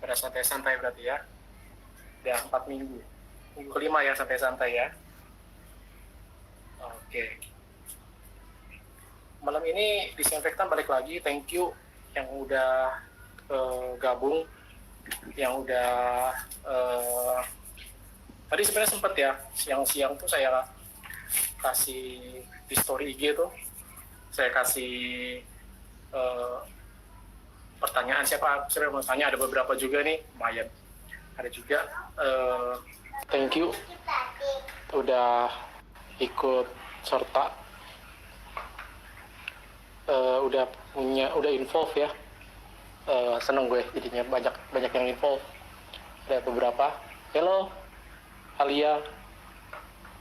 pada santai-santai berarti ya. Udah 4 minggu. Minggu kelima ya santai-santai ya. Oke. Malam ini disinfektan balik lagi. Thank you yang udah gabung, yang udah tadi sebenarnya sempet ya siang-siang tuh saya kasih di story IG tuh, saya kasih pertanyaan siapa yang mau tanya, ada beberapa juga nih, lumayan ada juga. Thank you udah ikut serta, udah involve ya. Seneng gue jadinya banyak yang involve, ada beberapa. Hello Alia.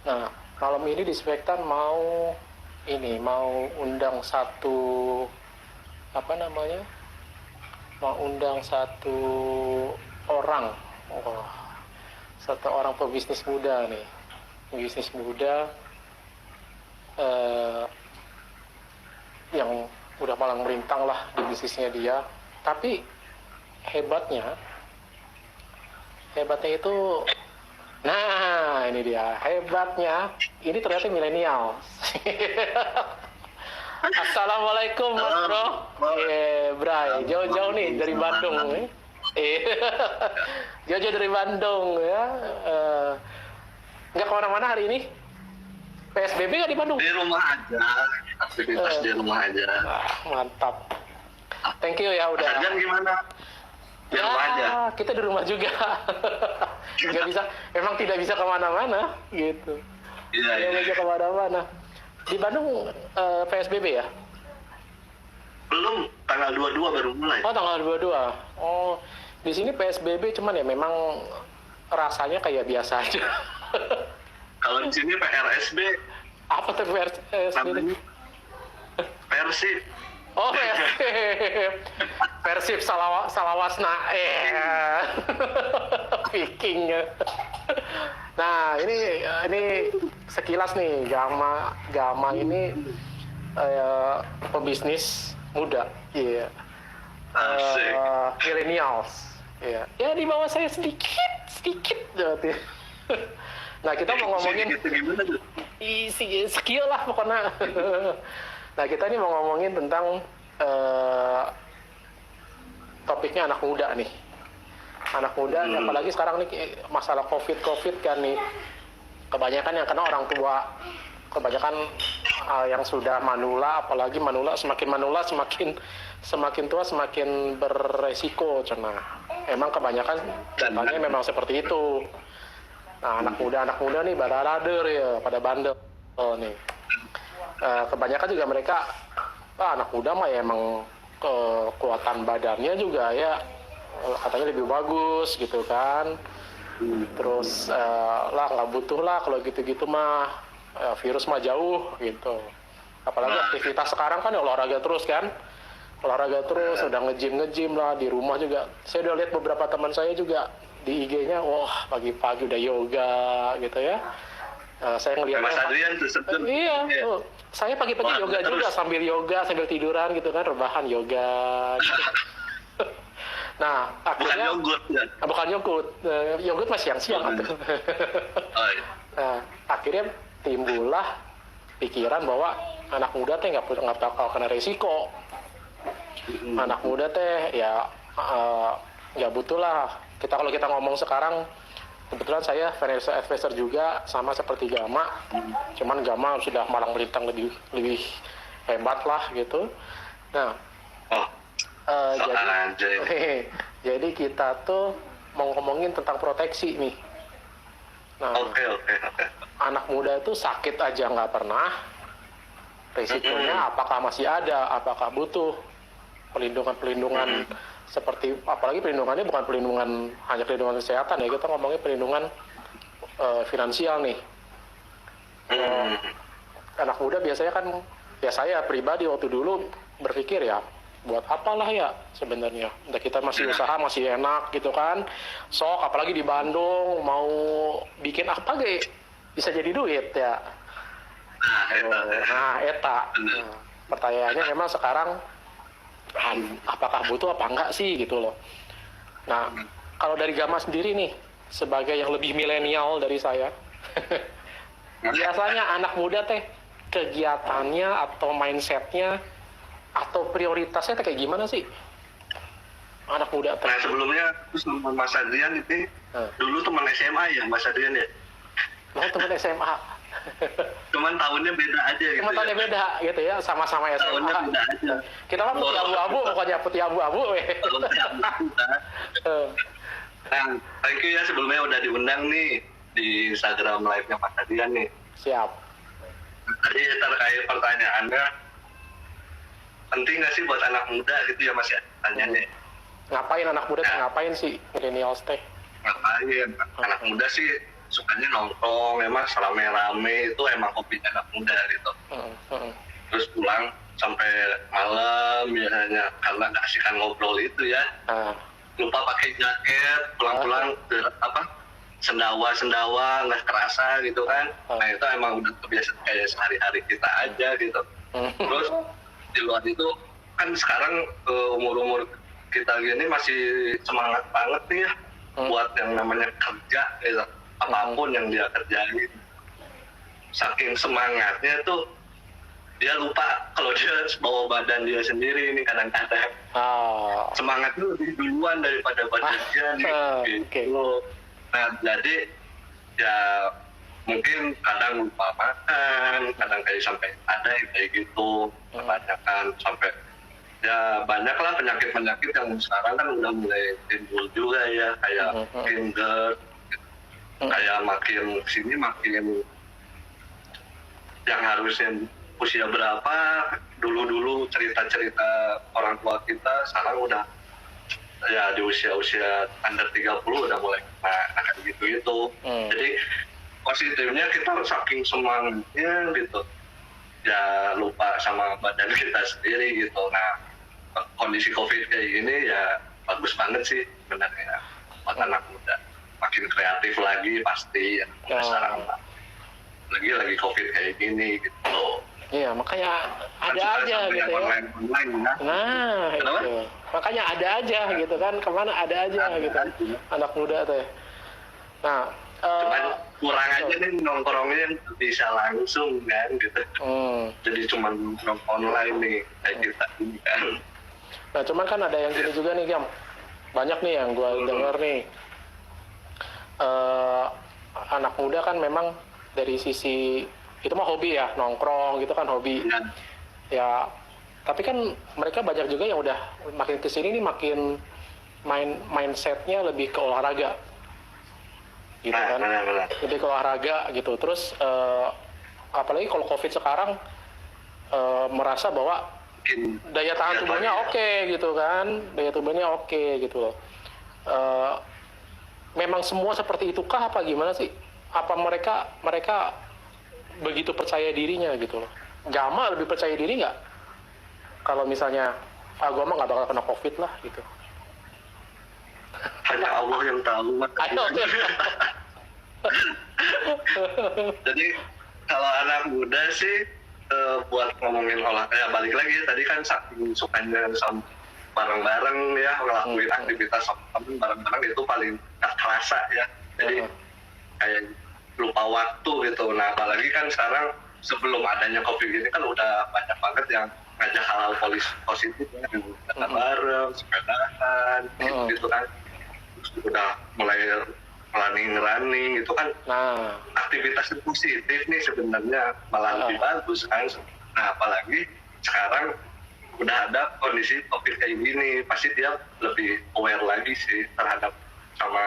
Nah, malam ini disinfektan mau undang satu orang, satu orang pebisnis muda nih, yang udah malang melintang lah di bisnisnya dia. Tapi hebatnya itu, nah ini dia hebatnya, ini ternyata milenial. Assalamualaikum Mas Bro. Bray, jauh-jauh nih dari Bandung nih. Jauh-jauh dari Bandung ya. Nggak kemana-mana hari ini? PSBB nggak di Bandung? Di rumah aja, aktivitas di rumah aja. Mantap. Thank you ya udah. Kalian gimana? Di rumah aja. Kita di rumah juga. Nggak bisa, emang tidak bisa kemana-mana gitu. Tidak bisa kemana-mana. Di Bandung PSBB ya? Belum, tanggal 22 baru mulai. Oh, tanggal 22. Oh, di sini PSBB cuman ya memang rasanya kayak biasa aja. Kalau di sini PRSB. Apa tuh PRSB? Persib. Oh, Persib Salawasna. Viking. Nah, ini sekilas nih Gama ini pebisnis muda, iya. Millennials, iya. Ya di bawah saya sedikit berarti. Nah, kita mau ngomongin skill lah pokoknya. Nah, kita ini mau ngomongin tentang topiknya anak muda nih. Anak muda, apalagi sekarang nih masalah COVID kan nih. Kebanyakan yang kena orang tua. Kebanyakan yang sudah manula, apalagi semakin tua semakin beresiko. Emang kebanyakan datanya memang seperti itu. Nah, anak muda nih badarader ya, pada bandel nih. Kebanyakan juga mereka anak muda mah ya emang kekuatan badannya juga ya katanya lebih bagus gitu kan. Terus lah nggak butuh lah kalau gitu-gitu mah, virus mah jauh gitu. Apalagi aktivitas sekarang kan olahraga terus, udah nge-gym lah di rumah juga. Saya udah lihat beberapa teman saya juga di IG-nya, wah pagi-pagi udah yoga gitu ya. Saya ngelihat Mas Adrian tuh iya. Saya pagi-pagi yoga juga, sambil tiduran gitu kan, rebahan yoga gitu. Nah, akhirnya bukan yogurt. Yogurt masih siang-siang atau. Nah, akhirnya timbullah pikiran bahwa anak muda teh nggak bakal kena resiko. Anak muda teh ya nggak butuh lah. Kalau kita ngomong sekarang, kebetulan saya financial advisor juga sama seperti Gama. Cuman Gama sudah malang melintang lebih hebat lah gitu. Nah, jadi kita tuh mau ngomongin tentang proteksi nih. Nah, Oke. anak muda itu sakit aja nggak pernah. Risikonya apakah masih ada? Apakah butuh pelindungan seperti, apalagi pelindungannya bukan hanya pelindungan kesehatan ya, kita ngomongin pelindungan finansial nih. Anak muda biasanya kan, ya saya pribadi waktu dulu berpikir ya, buat apalah ya sebenarnya. Kita masih usaha, masih enak gitu kan. Sok apalagi di Bandung mau bikin apa bisa jadi duit ya. Eta. Pertanyaannya memang sekarang apakah butuh apa enggak sih gitu loh. Nah, kalau dari Gama sendiri nih, sebagai yang lebih milenial dari saya, biasanya anak muda teh kegiatannya atau mindsetnya atau prioritasnya teh kayak gimana sih? Anak muda teh. Nah sebelumnya terus sama Mas Adrian itu dulu teman SMA ya Mas Adrian ya. Mau teman SMA. Cuman tahunnya beda aja gitu. Cuma tahunnya beda gitu ya, sama-sama SMA. Tahunnya beda aja. Kita mah putih abu-abu, pokoknya putih abu-abu. Nah, thank you ya sebelumnya udah diundang nih di Instagram live-nya Mas Adrian nih. Siap. Tadi terkait pertanyaannya, penting nggak sih buat anak muda gitu ya Mas ya? Tanyanya. Ngapain anak muda teh ngapain sih millennials teh? Ngapain? Anak muda sih sukanya nongkrong, memang rame-rame itu emang hobinya anak muda gitu. Terus pulang sampai malam biasanya karena nggak asikan ngobrol itu ya. Lupa pakai jaket, pulang-pulang sendawa nggak kerasa gitu kan. Nah itu emang udah kebiasaan kayak sehari-hari kita aja gitu. Terus di luar itu kan sekarang umur-umur kita gini masih semangat banget nih ya buat yang namanya kerja gitu. Apapun yang dia kerjain. Saking semangatnya tuh dia lupa kalau dia bawa badan dia sendiri ini kadang-kadang. Semangatnya lebih duluan daripada badan dia nih. Gitu. Nah jadi ya mungkin kadang lupa makan, kadang kayak sampai ada yang kayak gitu, kebanyakan sampai ya banyak lah penyakit-penyakit yang sekarang kan udah mulai timbul juga ya kayak GERD, kayak makin sini makin yang harusnya usia berapa dulu cerita-cerita orang tua kita sekarang udah ya di usia under 30 udah mulai akan gitu. Jadi positifnya kita saking semangatnya gitu ya lupa sama badan kita sendiri gitu. Nah kondisi COVID kayak gini ya bagus banget sih sebenarnya buat anak muda, makin kreatif lagi pasti ya sekarang lagi COVID kayak gini gitu. Iya, makanya ada aja gitu ya. Online, nah, itu. Makanya ada aja gitu kan, kemana ada aja gitu. Anak muda teh. Nah, cuman kurang aja nih nongkrongnya bisa langsung kan gitu. Jadi cuma nongkrong online nih kayak kita ini kan. Nah, cuman kan ada yang gini juga nih, Gam. Banyak nih yang gue denger nih. Anak muda kan memang dari sisi itu mah hobi ya, nongkrong gitu kan hobi. Ya, tapi kan mereka banyak juga yang udah makin kesini nih makin mindsetnya lebih ke olahraga. Gitu kan. Lebih ke olahraga gitu. Terus apalagi kalau COVID sekarang merasa bahwa daya tahan tubuhnya oke gitu kan, daya tubuhnya oke gitu loh. Memang semua seperti itukah apa gimana sih? Apa mereka begitu percaya dirinya gitu loh? Gama lebih percaya diri nggak? Kalau misalnya, gue mah nggak bakal kena COVID lah gitu. Hanya Allah yang tahu. Jadi kalau anak muda sih buat ngomongin olahraga balik lagi tadi kan saking sukanya sama bareng-bareng ya ngelakuin aktivitas sama temen bareng-bareng itu paling gak kerasa ya jadi kayak lupa waktu gitu. Nah apalagi kan sekarang sebelum adanya COVID ini kan udah banyak banget yang ngajak hal-hal positif ya bareng, sepedahan gitu kan. Terus udah mulai running gitu kan. Aktivitas yang positif nih sebenarnya malah lebih bagus kan. Nah apalagi sekarang udah ada kondisi COVID kayak gini, pasti dia lebih aware lagi sih terhadap sama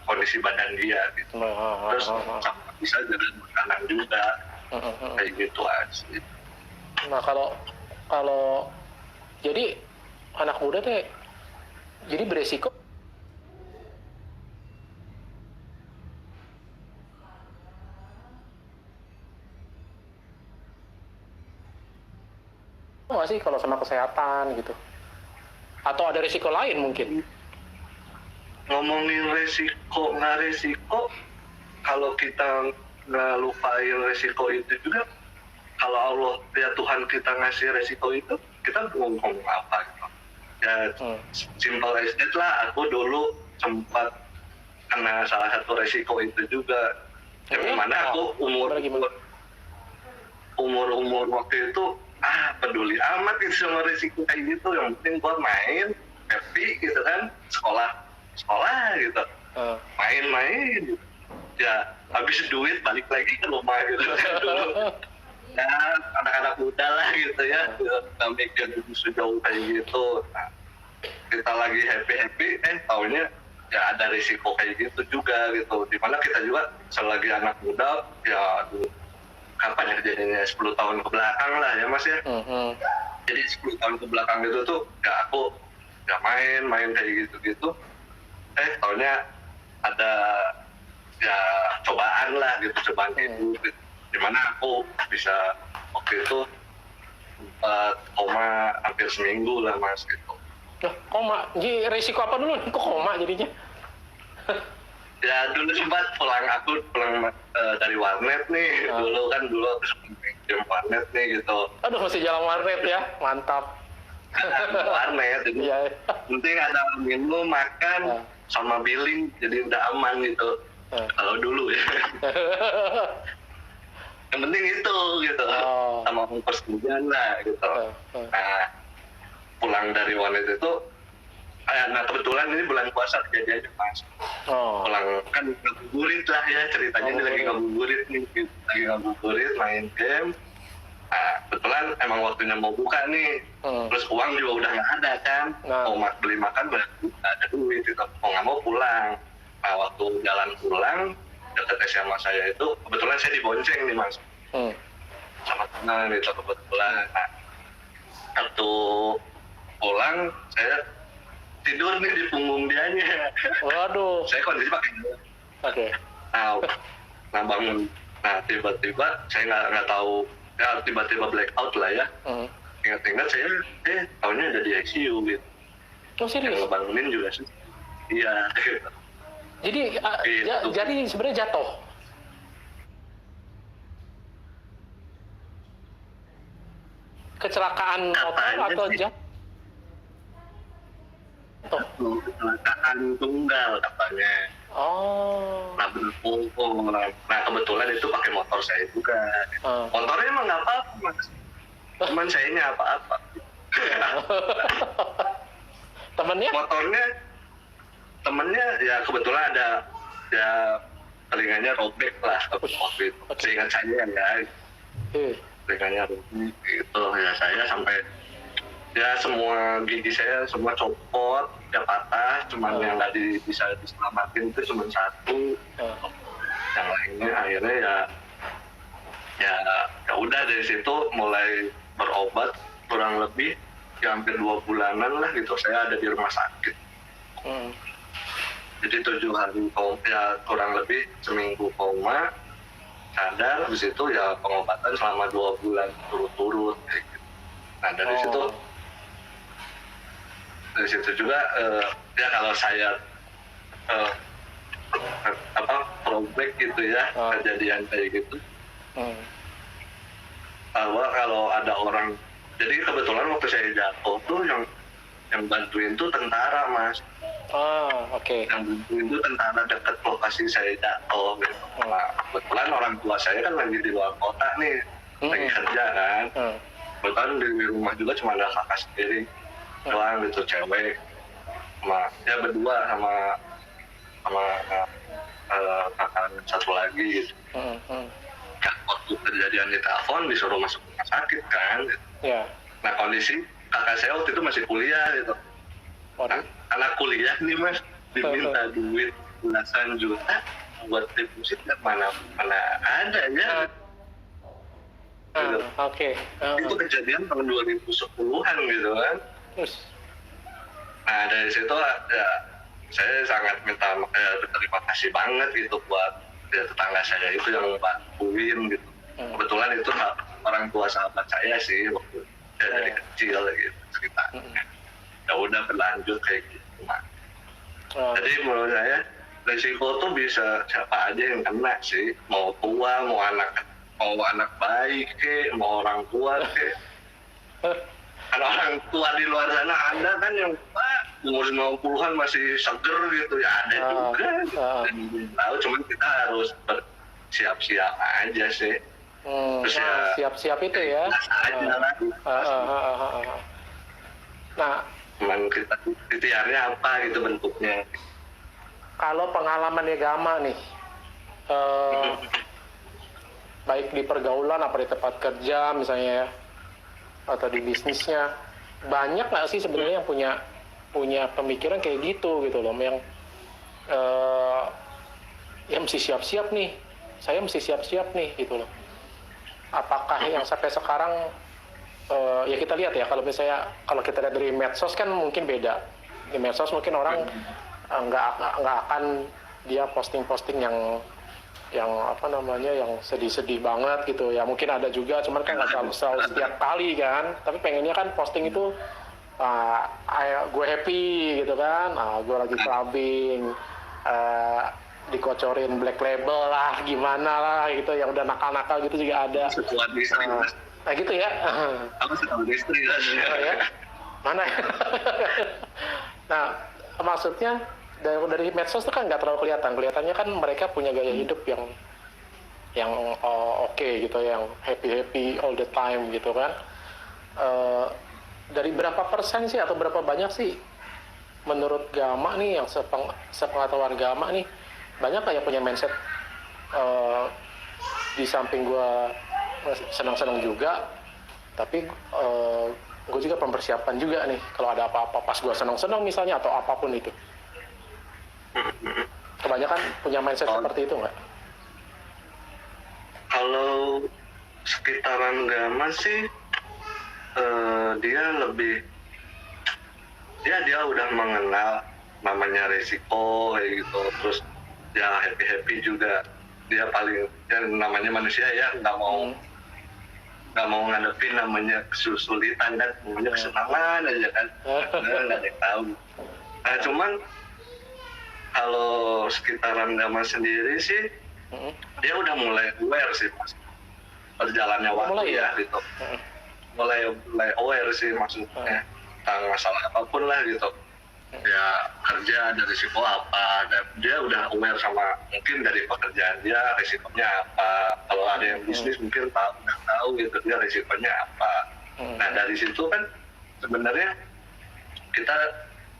kondisi badan dia gitu. Terus bisa jalan makanan juga kayak gitu aja. Nah kalau jadi anak muda teh jadi beresiko nggak sih kalau sama kesehatan gitu? Atau ada risiko lain mungkin? Ngomongin resiko nggak resiko, kalau kita nggak lupain resiko itu juga, kalau Allah ya Tuhan kita ngasih resiko itu, kita ngomong apa gitu? Ya simple as that lah. Aku dulu sempat kena salah satu resiko itu juga. Yang mana aku umur waktu itu peduli amat gitu sama risiko kayak gitu, yang penting buat main happy gitu kan, sekolah gitu, main ya habis duit balik lagi ke rumah gitu kan dulu ya anak-anak muda lah gitu ya, nggak mikir sejauh kayak gitu. Nah, kita lagi happy taunya ya ada risiko kayak gitu juga gitu, dimana kita juga selagi anak muda ya kapan ya kejadiannya 10 tahun ke belakang lah ya Mas ya. Jadi 10 tahun ke belakang itu tuh ya aku ya main kayak gitu taunya ada ya cobaan lah gitu, cobaan hidup gitu. Dimana aku bisa waktu itu koma hampir seminggu lah Mas gitu. Koma? Jadi resiko apa dulu? Kok koma jadinya? Ya dulu sempat pulang dari warnet nih, dulu aku sempat game warnet nih gitu. Aduh, masih jalan warnet ya, mantap. Warnet, jadi penting ada minum, makan, sama billing, jadi udah aman gitu. Kalau dulu ya. Yang penting itu gitu, sama ongkos hujan lah gitu. Nah, pulang dari warnet itu, nah kebetulan ini bulan puasa kejadiannya Mas. Pulang kan ngabuburit lah ya ceritanya, ini lagi ngabuburit main game. Nah kebetulan emang waktunya mau buka nih, terus uang juga udah nggak ada kan, mau beli makan udah nggak ada duit gitu, mau nggak mau pulang. Nah waktu jalan pulang dekat SMA saya itu kebetulan saya dibonceng nih Mas, sama teman itu kebetulan. Nah waktu pulang saya tidur nih di punggung dianya. Waduh. Saya kondisi pakai Oke. Nah bangun, nah tiba-tiba saya nggak tahu ya, tiba-tiba blackout lah ya. Ingat-ingat saya tahunya ada di ICU gitu. Oh serius? Yang ngebangunin juga sih. Iya. Gitu. Jadi sebenarnya jatuh. Kecelakaan motor atau jatuh? Kecelakaan tunggal katanya. Nah berpunggung. Nah kebetulan itu pakai motor saya juga. Motornya emang nggak apa-apa Mas, cuman sayanya apa-apa. Temennya ya kebetulan ada ya telinganya robek lah waktu itu. Seingat saya ya, telinganya robek gitu ya, saya sampai ya semua gigi saya semua copot, ya patah, cuman yang nggak bisa diselamatin itu cuma satu. Yang lainnya akhirnya ya udah dari situ mulai berobat kurang lebih ya hampir 2 bulanan lah gitu saya ada di rumah sakit. Jadi 7 hari ya kurang lebih seminggu koma, sadar, habis itu ya pengobatan selama 2 bulan turut-turut kayak gitu. Nah dari situ juga ya kalau saya throwback gitu ya, kejadian kayak gitu. Bahwa kalau ada orang, jadi kebetulan waktu saya jatuh tuh yang bantuin tuh tentara Mas. Oke. Yang bantuin tuh tentara dekat lokasi saya jatuh gitu. Nah, kebetulan orang tua saya kan lagi di luar kota nih, lagi kerja kan. Kebetulan di rumah juga cuma ada kakak sendiri doang gitu, cewek ya berdua sama kakak satu lagi gitu. Waktu kejadian di telepon disuruh masuk rumah sakit kan gitu. Nah kondisi kakak saya waktu itu masih kuliah gitu. Nah, anak kuliah nih Mas diminta duit belasan juta buat deposit, mana ada ya. Oke. Itu kejadian tahun 2010-an gitu kan. Nah dari situ ya saya sangat berterima kasih banget gitu buat ya, tetangga saya itu yang bantuin gitu. Kebetulan itu orang tua sahabat saya sih waktu saya dari kecil gitu ceritanya. Ya udah berlanjut kayak gitu. Nah. Jadi menurut saya risiko tuh bisa siapa aja yang kena sih, mau tua, mau anak baik mau orang tua kan orang tua di luar sana ada kan yang umur 90-an masih seger gitu ya ada juga. Tahu cuman kita harus bersiap-siap aja sih. Terus ya, siap-siap itu ya. Nah, cuman kita ikhtiarnya apa gitu bentuknya. Kalau pengalaman Gama nih, baik di pergaulan apa di tempat kerja misalnya ya, atau di bisnisnya, banyak nggak sih sebenarnya yang punya pemikiran kayak gitu loh, yang mesti siap-siap nih, saya mesti siap-siap nih gitu loh. Apakah yang sampai sekarang ya kita lihat ya, kalau kita lihat dari medsos kan mungkin beda. Di medsos mungkin orang nggak akan dia posting yang apa namanya, yang sedih-sedih banget gitu ya. Mungkin ada juga, cuman kan nggak selalu setiap kali kan. Tapi pengennya kan posting itu gue happy gitu kan, gue lagi clubbing, dikocorin black label lah, gimana lah gitu, yang udah nakal-nakal gitu juga ada. Nah gitu ya. Aku setelah istri kan. Ya. Mana ya? Nah, maksudnya dari medsos itu kan nggak terlalu kelihatannya kan mereka punya gaya hidup yang oke gitu, yang happy all the time gitu kan. Dari berapa persen sih atau berapa banyak sih menurut Gama nih, yang sepengetahuan Gama nih, banyak kayak punya mindset di samping gue senang-senang juga, tapi gue juga mempersiapkan juga nih kalau ada apa-apa pas gue senang-senang misalnya atau apapun itu. Kebanyakan punya mindset seperti itu nggak? Kalau sekitaran Gama sih dia udah mengenal namanya resiko kayak gitu, terus ya happy juga. Dia paling namanya manusia ya nggak mau ngadepin namanya kesulitan dan namanya kesenangan aja kan, nggak ada yang tahu. Nah cuman kalau sekitaran Gama sendiri sih dia udah mulai aware sih mas, perjalannya waktu ya gitu, mulai aware sih maksudnya tentang masalah apapun lah gitu. Ya kerja ada risiko apa, dan dia udah aware sama mungkin dari pekerjaan dia risikonya apa. Kalau ada yang bisnis mungkin udah tahu gitu dia risikonya apa. Nah dari situ kan sebenarnya kita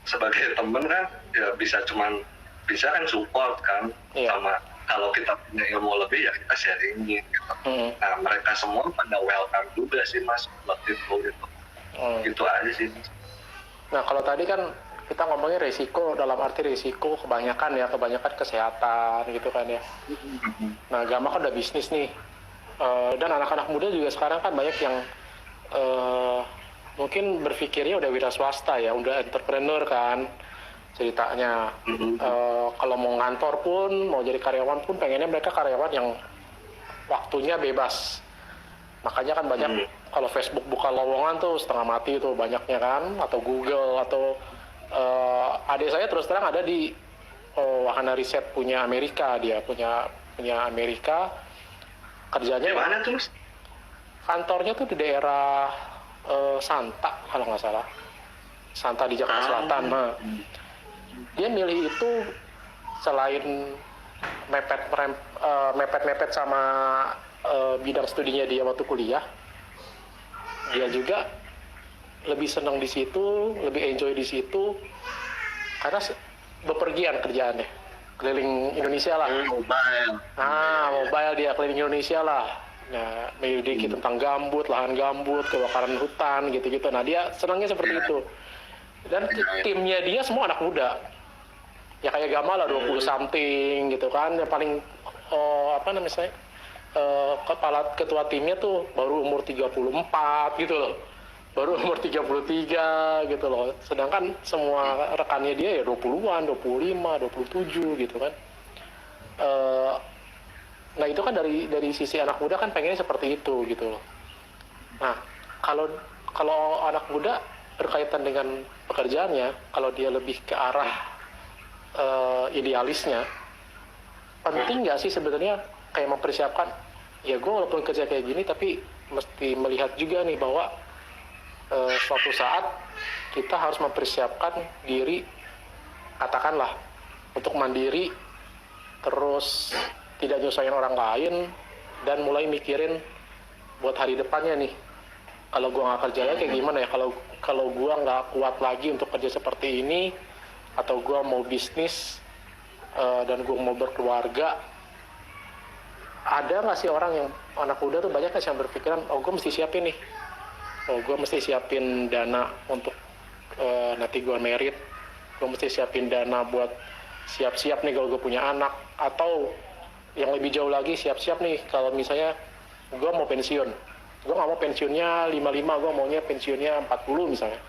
sebagai temen kan ya bisa kan support kan, sama kalau kita punya ilmu lebih ya kita sharingin gitu. Nah mereka semua pada welcome juga sih mas waktu itu gitu. Gitu aja sih mas. Nah kalau tadi kan kita ngomongin resiko, dalam arti resiko kebanyakan kesehatan gitu kan ya. Nah Gama kan udah bisnis nih, dan anak-anak muda juga sekarang kan banyak yang mungkin berpikirnya udah wira swasta ya, udah entrepreneur kan ceritanya. Kalau mau ngantor pun, mau jadi karyawan pun pengennya mereka karyawan yang waktunya bebas. Makanya kan banyak kalau Facebook buka lowongan tuh setengah mati tuh banyaknya kan, atau Google, atau adik saya terus terang ada di wahana riset punya Amerika, dia punya Amerika, kerjanya di mana tuh? Kantornya tuh di daerah Santa kalau nggak salah, Santa di Jakarta Selatan. Nah, dia milih itu selain mepet sama bidang studinya dia waktu kuliah, dia juga lebih senang di situ, lebih enjoy di situ, karena bepergian kerjaannya, keliling Indonesia lah. Mobile dia keliling Indonesia lah. Nah, menyelidiki tentang gambut, lahan gambut, kebakaran hutan, gitu-gitu. Nah, dia senangnya seperti itu. Dan timnya dia semua anak muda. Ya kayak Gama lah, 20 something gitu kan. Yang paling ketua timnya tuh baru umur 34 gitu loh. Baru umur 33 gitu loh. Sedangkan semua rekannya dia ya 20-an, 25, 27 gitu kan. Nah itu kan dari sisi anak muda kan pengennya seperti itu gitu loh. Nah kalau anak muda berkaitan dengan pekerjaannya, kalau dia lebih ke arah idealisnya, penting nggak sih sebenarnya kayak mempersiapkan, ya gue walaupun kerja kayak gini tapi mesti melihat juga nih bahwa suatu saat kita harus mempersiapkan diri, katakanlah untuk mandiri, terus tidak nyusahin orang lain, dan mulai mikirin buat hari depannya nih. Kalau gue nggak kerja lagi kayak gimana ya? Kalau gue nggak kuat lagi untuk kerja seperti ini, atau gue mau bisnis dan gue mau berkeluarga, ada nggak sih orang yang anak muda tuh banyak yang berpikiran, oh gue mesti siapin nih, oh gue mesti siapin dana untuk nanti gue merit, gue mesti siapin dana buat siap-siap nih kalau gue punya anak, atau yang lebih jauh lagi siap-siap nih kalau misalnya gue mau pensiun, gue nggak mau pensiunnya 55, gue maunya pensiunnya 40 misalnya.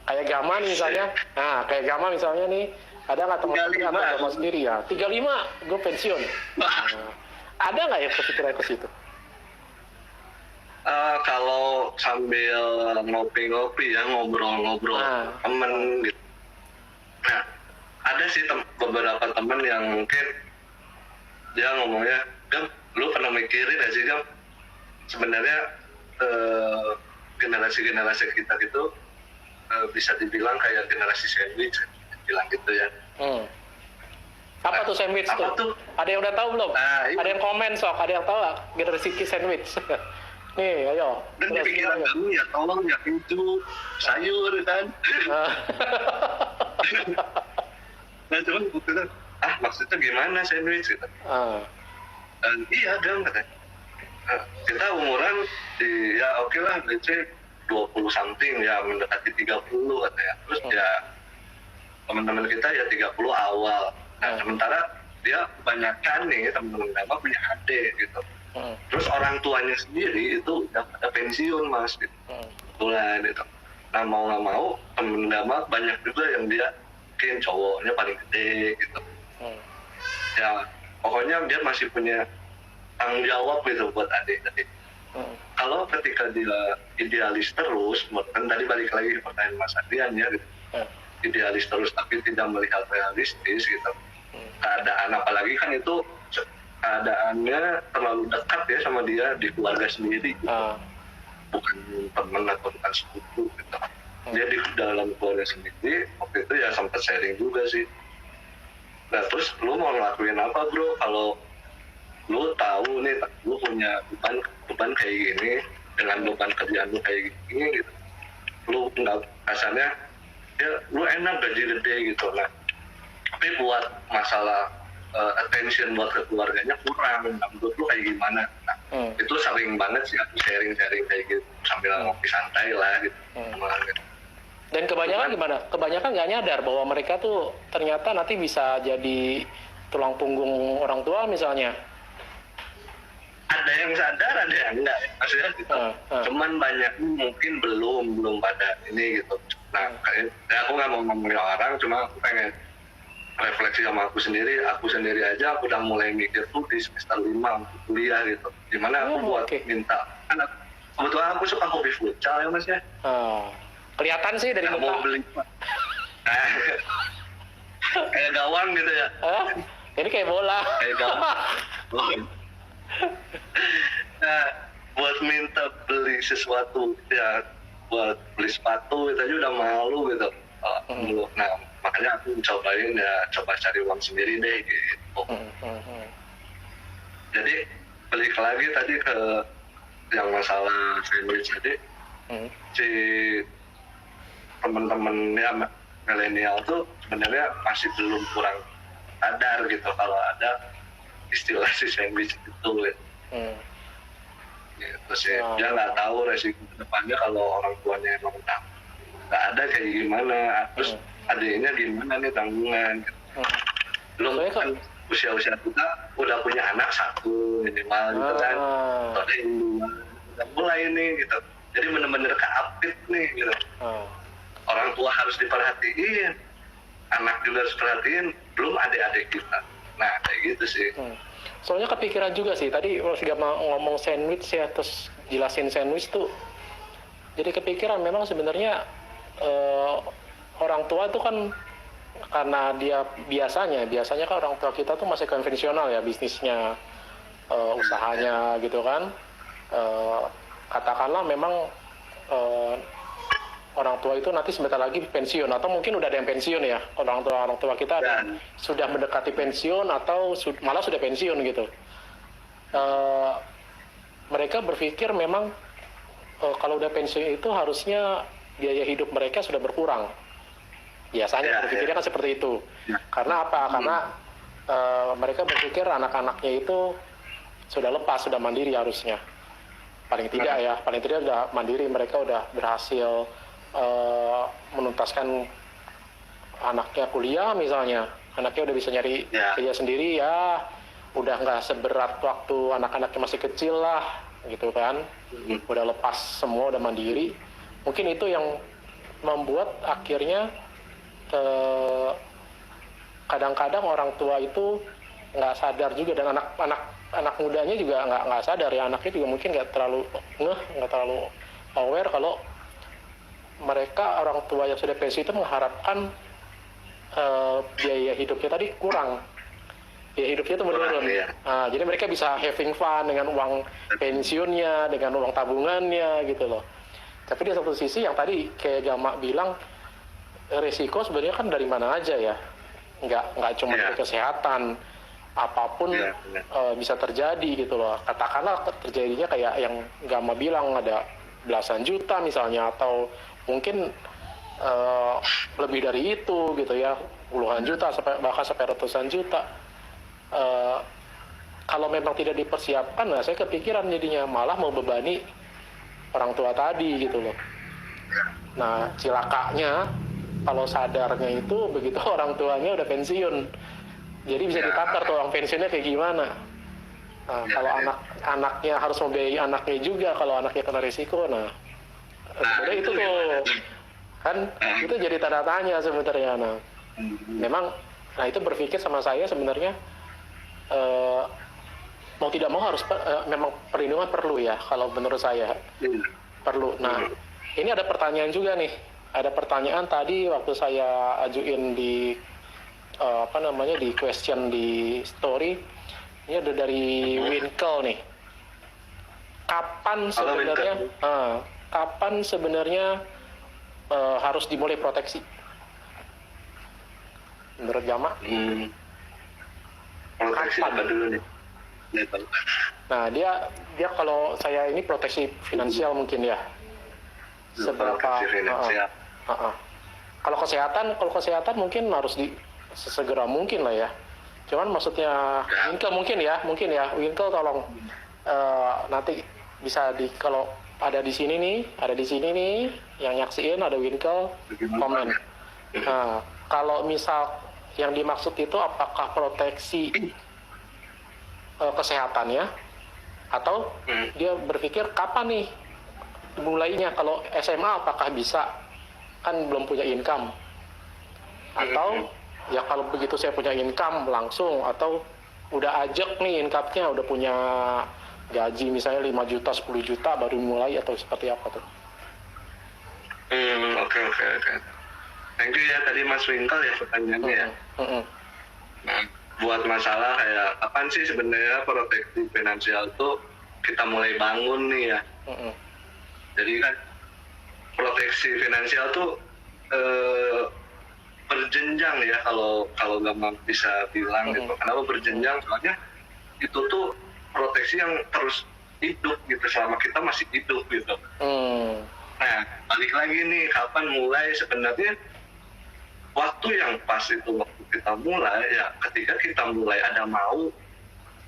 Kayak Gama nih misalnya, nah kayak Gama misalnya nih, ada nggak teman-teman atau Gama sendiri ya, 35 gue pensiun. Nah, ada nggak ya kepikiran ke situ? Kalau sambil ngopi-ngopi ya, ngobrol-ngobrol temen gitu. Nah, ada sih beberapa temen yang mungkin dia ngomongnya, Gam, lu pernah mikirin gak sih, Gam? Sebenarnya generasi-generasi kita gitu bisa dibilang kayak generasi sandwich, bilang gitu ya. Apa tuh sandwich tuh? Ada yang udah tahu belum? Ada yang komen sok, ada yang tahu gak generasi sandwich? Nih, ayo. Dan di pikiran kamu ya tolong ya itu sayur kan. Nah cuman waktu itu, maksudnya gimana sandwich gitu. Dan iya Gam katanya. Kita umuran di ya oke lah, let's say 20 something ya, mendekati 30 katanya. Terus ya teman-teman kita ya 30 awal. Nah sementara dia kebanyakan nih teman-teman Gama punya adik gitu. Terus orang tuanya sendiri itu udah pada pensiun mas gitu. Kebetulan gitu. Nah mau nggak mau temen Gama banyak juga yang dia mungkin cowoknya paling gede gitu. Ya pokoknya dia masih punya tanggung jawab gitu buat adik-adik. Kalau ketika dia idealis terus, kan tadi balik lagi pertanyaan Mas Adrian ya gitu. Idealis terus tapi tidak melihat realistis gitu. Keadaan apalagi kan itu keadaannya terlalu dekat ya sama dia di keluarga sendiri gitu. Bukan teman atau bukan sepupu gitu. Dia di dalam keluarga sendiri waktu itu ya sempat sharing juga sih. Nah terus lu mau ngelakuin apa bro kalau lu tahu nih lu punya beban kayak gini dengan beban kerjaan lu kayak gini gitu. Lu nggak rasanya ya lu enak gaji gede gitu. Nah tapi buat masalah attention buat keluarganya kurang. Nah, menurut lu kayak gimana? Nah, itu sering banget sih aku sharing-sharing kayak gitu sambil ngopi santai lah gitu. Dan kebanyakan gimana? Kebanyakan nggak nyadar bahwa mereka tuh ternyata nanti bisa jadi tulang punggung orang tua misalnya. Ada yang sadar, ada yang enggak. Maksudnya gitu. Cuman banyak mungkin belum pada ini gitu. Nah, aku nggak mau ngomongin orang, cuma aku pengen refleksi sama aku sendiri aja aku udah mulai mikir tuh di semester 5 untuk kuliah gitu. Dimana aku buat minta, kan kebetulan aku suka kopi futsal ya mas ya. Kelihatan sih dari muka. Mau beli kayak gawang gitu ya. Ini kayak bola. Kayak gawang. Nah, buat minta beli sesuatu ya, buat beli sepatu itu aja udah malu gitu. Nah, makanya aku cobain ya, coba cari uang sendiri deh gitu. Jadi balik lagi tadi ke yang masalah sandwich tadi, si teman-teman ya milenial tuh sebenarnya masih belum kurang sadar gitu kalau ada istilah si sandwich itu gitu sih. Dia nggak tahu resiko kedepannya kalau orang tuanya emang nggak ada kayak gimana, terus adiknya gimana nih tanggungan gitu. Belum kan usia-usia kita udah punya anak satu minimal gitu kan, ada yang udah mulai nih gitu, jadi bener-bener keapit nih gitu. Orang tua harus diperhatiin, anak juga harus perhatiin, belum adik-adik kita. Nah kayak gitu sih. Soalnya kepikiran juga sih, tadi kalau sudah ngomong sandwich ya, terus jelasin sandwich tuh, jadi kepikiran memang sebenarnya orang tua tuh kan karena dia biasanya kan orang tua kita tuh masih konvensional ya bisnisnya, usahanya gitu kan. Katakanlah memang orang tua itu nanti sebentar lagi pensiun, atau mungkin udah ada yang pensiun ya, orang tua kita ada yang sudah mendekati pensiun atau malah sudah pensiun gitu. Mereka berpikir memang kalau udah pensiun itu harusnya biaya hidup mereka sudah berkurang. Biasanya berpikirnya kan seperti itu. Karena apa? Karena mereka berpikir anak-anaknya itu sudah lepas, sudah mandiri harusnya. Paling tidak ya, paling tidak udah mandiri, mereka udah berhasil menuntaskan anaknya kuliah misalnya, anaknya udah bisa nyari kerja sendiri ya, udah nggak seberat waktu anak-anaknya masih kecil lah, gitu kan, udah lepas semua, udah mandiri. Mungkin itu yang membuat akhirnya kadang-kadang orang tua itu nggak sadar juga, dan anak mudanya juga nggak sadar ya, anaknya juga mungkin nggak terlalu aware kalau mereka orang tua yang sudah pensiun itu mengharapkan biaya hidupnya tadi kurang, biaya hidupnya itu menurun. Jadi mereka bisa having fun dengan uang pensiunnya, dengan uang tabungannya gitu loh. Tapi di satu sisi yang tadi kayak Gama bilang, resiko sebenarnya kan dari mana aja ya, nggak cuma dari kesehatan, apapun bisa terjadi gitu loh. Katakanlah terjadinya kayak yang Gama bilang, ada belasan juta misalnya, atau mungkin lebih dari itu gitu ya, puluhan juta bahkan sampai ratusan juta. Kalau memang tidak dipersiapkan, nah saya kepikiran jadinya malah mau bebani orang tua tadi gitu loh. Nah cilakanya kalau sadarnya itu begitu orang tuanya udah pensiun, jadi bisa ditakar tuh uang pensiunnya kayak gimana. Kalau anaknya harus membiayai anaknya juga, kalau anaknya kena risiko, sebenarnya itu tuh kan itu jadi tanda tanya sebenarnya. Memang itu berpikir sama saya sebenarnya, mau tidak mau harus memang perlindungan perlu ya, kalau menurut saya perlu. Nah ini ada pertanyaan juga nih, ada pertanyaan tadi waktu saya ajuin di di question di story. Ini ada dari Winkle nih. Kapan sebenarnya harus dimulai proteksi? Menurut Gama? Proteksi apa dulu nih? Nah, dia kalau saya ini proteksi finansial mungkin ya. Seberapa? Kalau kesehatan mungkin harus sesegera mungkin lah ya. Cuman maksudnya Winkle mungkin ya, Winkle tolong nanti bisa kalau ada di sini nih yang nyaksiin, ada Winkle komen. Nah, kalau misal yang dimaksud itu apakah proteksi kesehatannya, atau dia berpikir kapan nih mulainya? Kalau SMA apakah bisa, kan belum punya income, atau ya kalau begitu saya punya income langsung, atau udah ajak nih income-nya, udah punya gaji misalnya 5 juta, 10 juta baru mulai, atau seperti apa tuh? Oke. Thank you ya tadi Mas Winkle ya pertanyaannya ya. Nah, buat masalah kayak kapan sih sebenarnya proteksi finansial tuh kita mulai bangun nih ya. Jadi kan proteksi finansial tuh berjenjang ya, kalau Gampang bisa bilang gitu. Kenapa berjenjang? Soalnya itu tuh proteksi yang terus hidup gitu selama kita masih hidup gitu. Nah, balik lagi nih, kapan mulai? Sebenarnya waktu yang pas itu waktu kita mulai ya, ketika kita mulai ada mau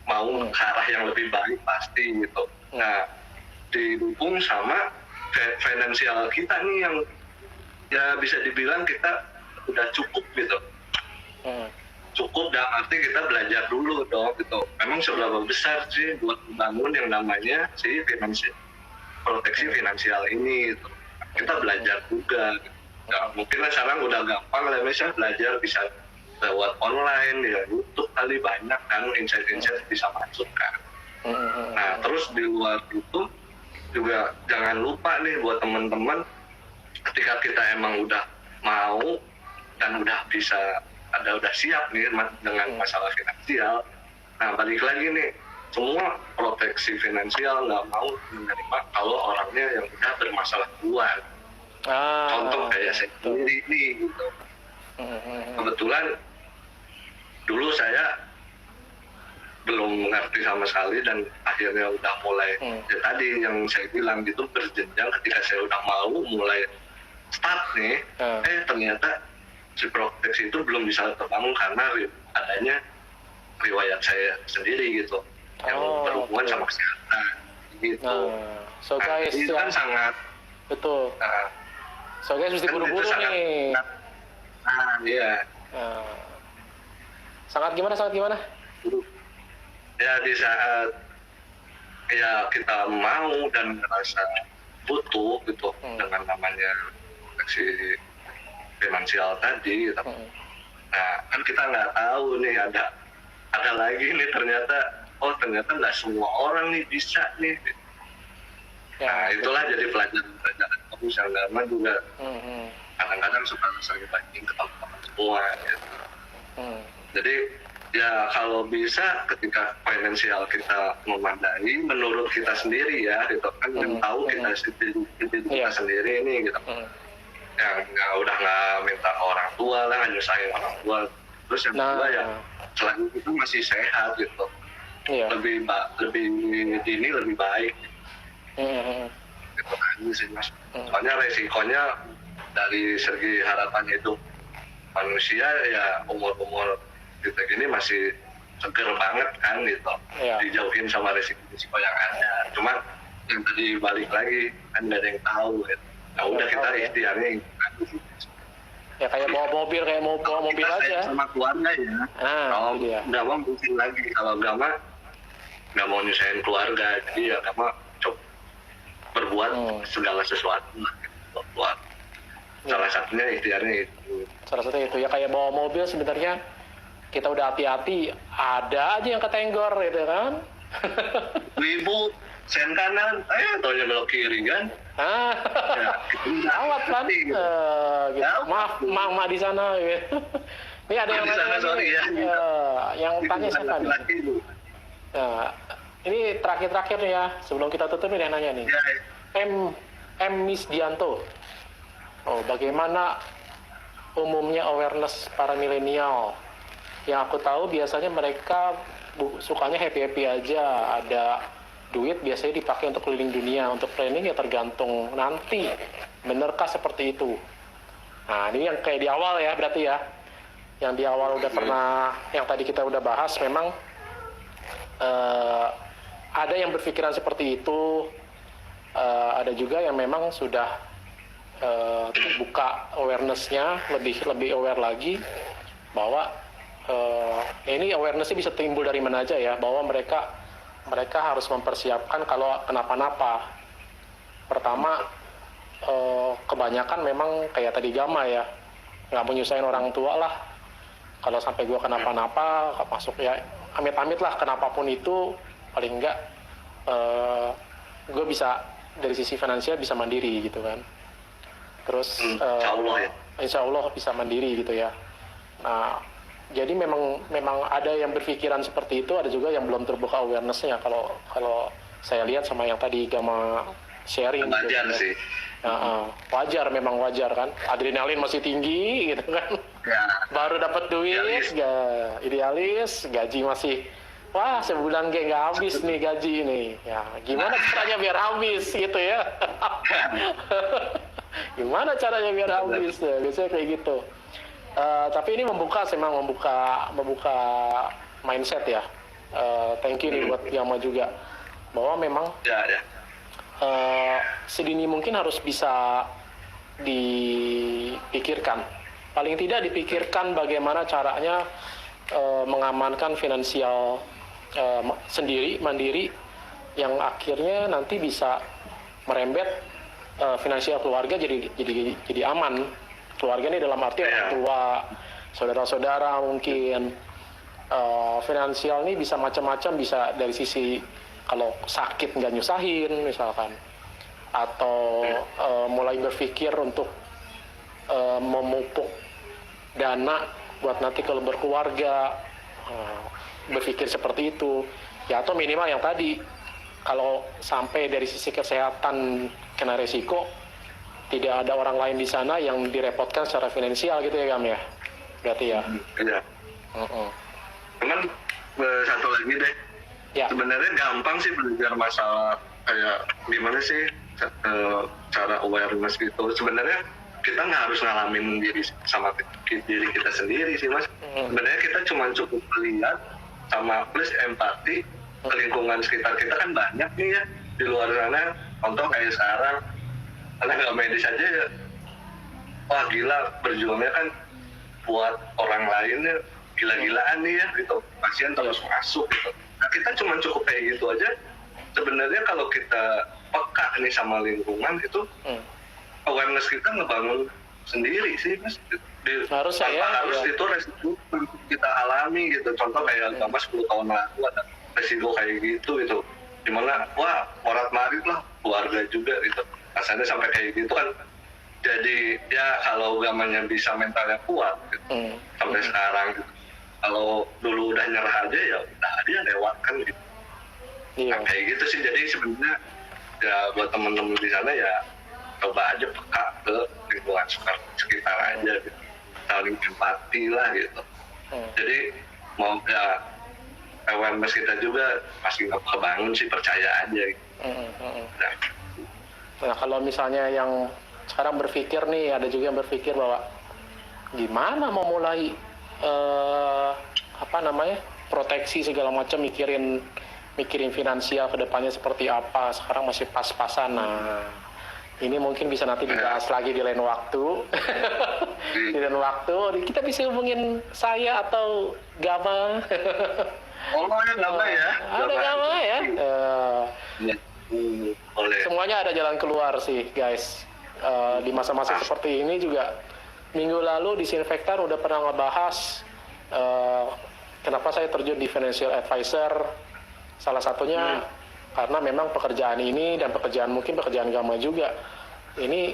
ke arah yang lebih baik pasti gitu. Nah, didukung sama finansial kita nih yang ya bisa dibilang kita udah cukup gitu. Cukup dalam arti kita belajar dulu dong gitu. Memang seberapa besar sih buat membangun yang namanya proteksi finansial ini gitu. Kita belajar juga gitu. Nah, mungkin sekarang udah gampang lah, misalnya belajar bisa lewat online ya, YouTube kali banyak kan insight-insight bisa masuk kan. Nah terus di luar itu juga jangan lupa nih buat teman-teman, ketika kita emang udah mau dan udah siap nih dengan masalah finansial, nah balik lagi nih, semua proteksi finansial nggak mau menerima kalau orangnya yang udah bermasalah duluan. Contoh kayak saya sendiri nih gitu. Kebetulan dulu saya belum mengerti sama sekali dan akhirnya udah mulai ya tadi yang saya bilang gitu berjenjang ketika saya udah mau mulai start nih ternyata si proteksi itu belum bisa terbangun karena adanya riwayat saya sendiri gitu yang berhubungan sama kesehatan gitu. So guys, itu kan sangat betul. So guys mesti buru-buru nih. Iya. Sangat gimana? Ya di saat ya kita mau dan merasa butuh gitu dengan namanya proteksi finansial tadi gitu. Nah kan kita nggak tahu nih ada lagi nih ternyata nggak semua orang nih bisa nih. Nah itulah jadi pelajaran kamu sama juga kadang-kadang suka sering banding ke teman-teman semua gitu. Jadi ya kalau bisa ketika finansial kita memadai menurut kita sendiri ya gitu kan yang tahu kita sendiri ini gitu. Yang udah nggak minta orang tua lah, nggak nyusahin orang tua. Terus yang kedua ya selain itu masih sehat gitu. Lebih dini lebih baik. Gitu kan sih mas. Soalnya resikonya dari segi harapan hidup manusia ya umur kita gini masih seger banget kan gitu. Dijauhin sama resiko yang ada. Cuma yang tadi balik lagi kan nggak ada yang tahu gitu. Ya udah kita ikhtiarnya ya kayak bawa mobil aja sama keluarga ya. Kalau nggak mau mungkin lagi kalau nggak mau nyusahin keluarga jadi ya nggak mau coba berbuat segala sesuatu gitu, buat salah satunya ikhtiarnya itu. Salah satunya itu ya kayak bawa mobil sebenarnya kita udah hati-hati ada aja yang ketenggor gitu kan. Ibu sen kanan, taunya belok kiri kan. Awat kan, gitu. Maaf, mak di sana. Gitu. Ini ada yang nanya sorry ya. Yang tanya siapa nih? Nah, ini terakhir nih ya, sebelum kita tutup nih nanya nih. M. Misdianto. Bagaimana umumnya awareness para milenial? Yang aku tahu biasanya mereka sukanya happy aja, ada duit biasanya dipakai untuk keliling dunia, untuk planning ya tergantung nanti. Benarkah seperti itu? Nah ini yang kayak di awal ya berarti ya. Yang di awal udah pernah, yang tadi kita udah bahas memang ada yang berpikiran seperti itu, ada juga yang memang sudah buka awareness-nya, lebih aware lagi bahwa ini awareness-nya bisa timbul dari mana aja ya, bahwa mereka harus mempersiapkan kalau kenapa-napa. Pertama, kebanyakan memang kayak tadi Gama ya, nggak mau nyusahin orang tua lah. Kalau sampai gue kenapa-napa, masuk ya amit-amit lah, kenapapun itu, paling enggak gue bisa dari sisi finansial bisa mandiri gitu kan. Terus insya Allah bisa mandiri gitu ya. Nah, jadi memang ada yang berpikiran seperti itu, ada juga yang belum terbuka awareness-nya. Kalau saya lihat sama yang tadi Gama sharing. Wajar gitu, sih. Wajar, memang wajar kan. Adrenalin masih tinggi gitu kan. Ya. Baru dapat duit, idealis, gaji masih, wah sebulan kayak nggak habis nih gaji ini. Ya gimana caranya biar habis gitu ya? Gimana caranya biar habis? Ya, biasanya kayak gitu. Tapi ini membuka mindset ya. Thank you nih buat Yama juga, bahwa memang sedini mungkin harus bisa dipikirkan. Paling tidak dipikirkan bagaimana caranya mengamankan finansial sendiri, mandiri, yang akhirnya nanti bisa merembet finansial keluarga jadi aman. Keluarga ini dalam arti orang tua, saudara-saudara mungkin. Finansial ini bisa macam-macam, bisa dari sisi kalau sakit nggak nyusahin misalkan, atau mulai berpikir untuk memupuk dana buat nanti kalau berkeluarga, berpikir seperti itu ya. Atau minimal yang tadi, kalau sampai dari sisi kesehatan kena resiko, tidak ada orang lain di sana yang direpotkan secara finansial gitu ya Gam ya, berarti ya. Iya. Cuman satu lagi deh, Ya. sebenarnya gampang sih belajar masalah kayak gimana sih cara awareness gitu. Sebenarnya kita nggak harus ngalamin diri sama diri kita sendiri sih mas. Sebenarnya kita cuma cukup lihat sama plus empati ke lingkungan sekitar kita kan banyak nih ya di luar sana. Contoh kayak sekarang tenaga medis aja ya, wah gila berjuangnya kan buat orang lain ya, gila-gilaan nih ya gitu, pasien terus masuk gitu. Nah kita cuma cukup kayak gitu aja. Sebenarnya kalau kita peka nih sama lingkungan itu awareness kita ngebangun sendiri sih mas. Harus harus itu resiko kita alami gitu. Contoh kayak Mas 10 tahun lalu ada resiko kayak gitu gitu. Dimana wah morat marit lah keluarga juga gitu. Rasanya sampai kayak gitu kan. Jadi ya kalau gamanya bisa mentalnya kuat gitu. Sampai sekarang gitu. Kalau dulu udah nyerah aja ya udah dia lewat kan gitu. Nah, kayak gitu sih. Jadi sebenarnya ya buat teman-teman di sana ya coba aja peka ke lingkungan sekitar aja gitu. Saling empati lah gitu. Jadi mau ya awareness kita juga masih kebangun sih, percaya aja gitu. Nah kalau misalnya yang sekarang berpikir nih, ada juga yang berpikir bahwa gimana mau mulai proteksi segala macam, mikirin finansial ke depannya seperti apa, sekarang masih pas-pasan. Nah ini mungkin bisa nanti dibahas lagi di lain waktu. Di lain waktu kita bisa hubungin saya atau Gama. Oh ya Gama ya. Ada Gama ya. Boleh. Semuanya ada jalan keluar sih guys. Di masa-masa seperti ini juga, minggu lalu Disinfektan udah pernah ngebahas kenapa saya terjun di financial advisor. Salah satunya karena memang pekerjaan ini dan mungkin pekerjaan Gama juga ini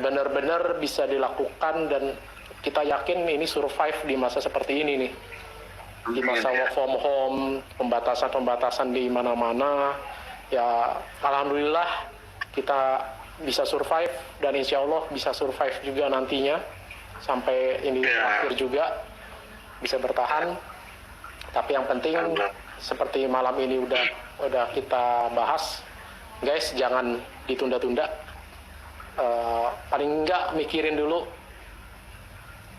benar-benar bisa dilakukan dan kita yakin ini survive di masa seperti ini nih, di masa work from home, pembatasan di mana-mana ya. Alhamdulillah kita bisa survive dan insya Allah bisa survive juga nantinya sampai ini akhir juga bisa bertahan. Tapi yang penting seperti malam ini udah kita bahas, guys, jangan ditunda-tunda. Paling enggak mikirin dulu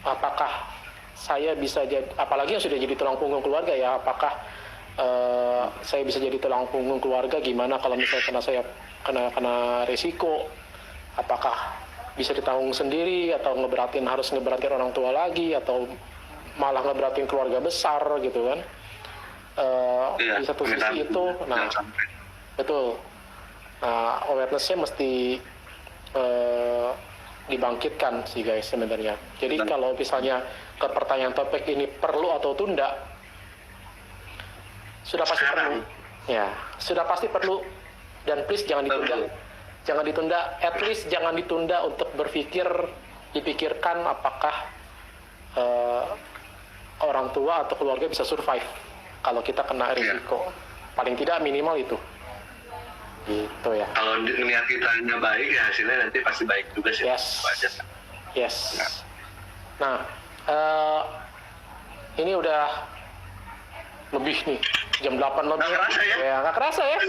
apakah saya bisa jadi, apalagi yang sudah jadi tulang punggung keluarga ya, apakah saya bisa jadi tulang punggung keluarga, gimana kalau misalnya saya kena resiko, apakah bisa ditanggung sendiri atau harus ngeberatin orang tua lagi atau malah ngeberatin keluarga besar gitu kan. Di satu sisi itu, nah betul, awareness-nya mesti dibangkitkan sih guys sebenarnya. Jadi kalau misalnya ke pertanyaan topik ini perlu atau tunda, sudah pasti perlu. Ya, sudah pasti perlu dan please jangan ditunda. Jangan ditunda, at least jangan ditunda untuk dipikirkan apakah orang tua atau keluarga bisa survive kalau kita kena risiko. Paling tidak minimal itu. Gitu ya. Kalau niat kitanya baik ya hasilnya nanti pasti baik juga sih. Yes. Nah, ini udah lebih nih, jam 8 lebih. Nggak kerasa ya? Ya, nggak kerasa ya.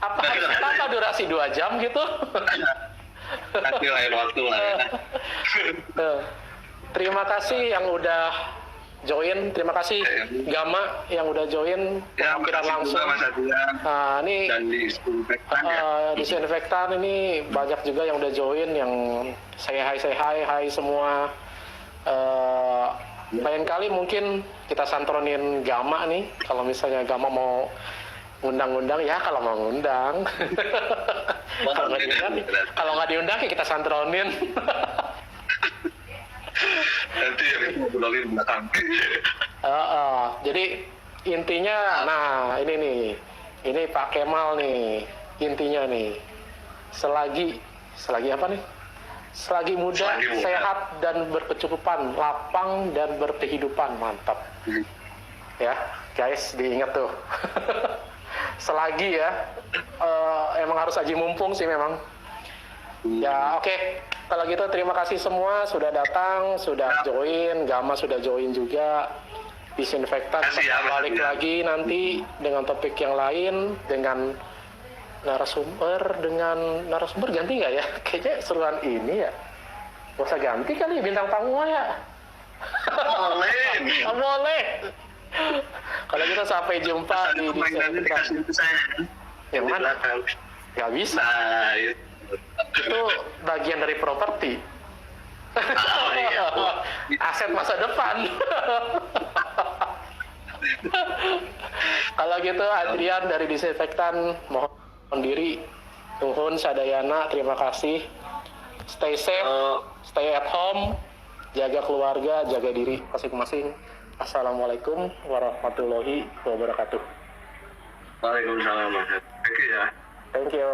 Apa durasi 2 jam gitu? Nanti lain waktu lah ya. Terima kasih yang udah join, terima kasih Gama yang udah join pengambilan langsung. Nah, ini dan Disinfektan ini banyak juga yang udah join, yang say hi semua. Lain kali mungkin kita santronin Gama nih, kalau misalnya Gama mau ngundang ya, kalau mau ngundang. Kalau nggak diundang ya kita santronin. Nanti yang ngobrolin belakang. Jadi intinya, nah ini Pak Kemal nih, intinya nih, selagi apa nih? Selagi muda, sehat dan berkecukupan, lapang dan berkehidupan, mantap. Ya, guys, diingat tuh. Selagi ya, emang harus aji mumpung sih memang. Ya oke, kalau gitu terima kasih semua sudah datang, sudah join, Gama sudah join juga. Disinfektan Makasih ya, balik makasih ya. lagi nanti dengan topik yang lain, dengan narasumber ganti nggak ya? Kayaknya seruan ini ya. Gak usah ganti kali bintang tamu ya. Boleh. Oh, boleh. Kalau gitu sampai jumpa di Mainannya dikasih disinfektan. ke saya. Yang Di mana? belakang. Gak bisa. Nah, itu. Itu bagian dari properti. Oh, iya. Aset masa depan. Kalau gitu Adrian dari disinfektan mohon diri. Nuhun sadayana, terima kasih. Stay safe, stay at home, jaga keluarga, jaga diri masing-masing. Assalamualaikum warahmatullahi wabarakatuh. Waalaikumsalam, Mas. Oke ya. Thank you.